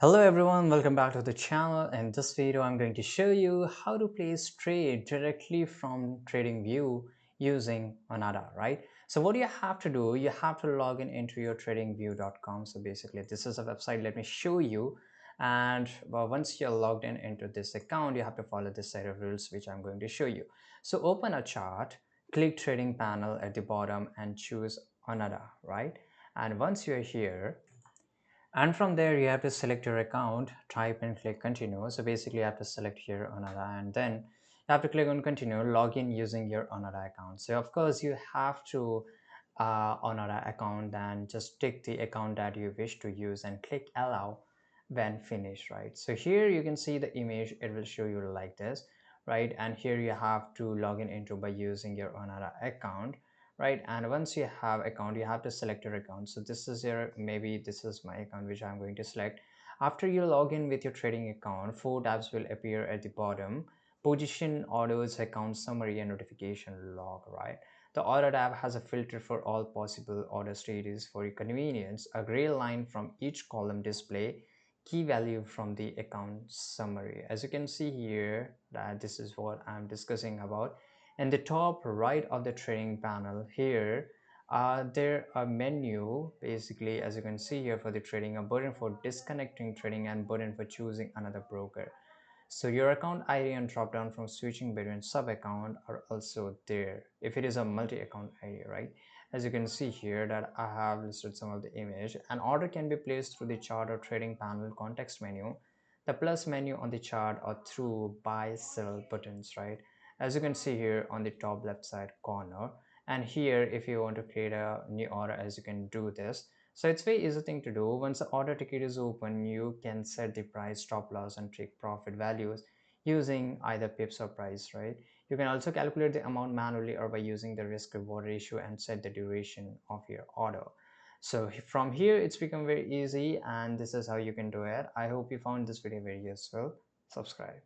Hello everyone, welcome back to the channel. In this video I'm going to show you how to place trade directly from TradingView using ONADA, right? So what you have to do, you have to log in into your tradingview.com. So basically this is a website, let me show you. And once you're logged in into this account, you have to follow this set of rules which I'm going to show you. So open a chart, click trading panel at the bottom and choose ONADA, right? And once you're here, and from there you have to select your account, type and click continue. So basically you have to select here another, and then you have to click on continue, log in using your another account. So of course you have to another account, and just tick the account that you wish to use and click allow when finished, right? So here you can see the image, it will show you like this, right? And here you have to log in into by using your another account, right? And once you have account, you have to select your account. So this is your, maybe this is my account which I'm going to select. After you log in with your trading account, four tabs will appear at the bottom: position, orders, account summary, and notification log, right? The order tab has a filter for all possible order status. For your convenience, a gray line from each column display key value from the account summary. As you can see here, that this is what I'm discussing about. In the top right of the trading panel here, there are menu, basically, as you can see here, for the trading, a button for disconnecting trading and button for choosing another broker. So your account ID and drop down from switching between sub account are also there if it is a multi-account ID, right? As you can see here that I have listed some of the image. An order can be placed through the chart or trading panel context menu, the plus menu on the chart, or through buy sell buttons, right? As you can see here on the top left side corner. And here, if you want to create a new order, as you can do this. So it's very easy thing to do. Once the order ticket is open, you can set the price, stop loss, and take profit values using either pips or price, right? You can also calculate the amount manually or by using the risk reward ratio and set the duration of your order. So from here, it's become very easy, and this is how you can do it. I hope you found this video very useful. Subscribe.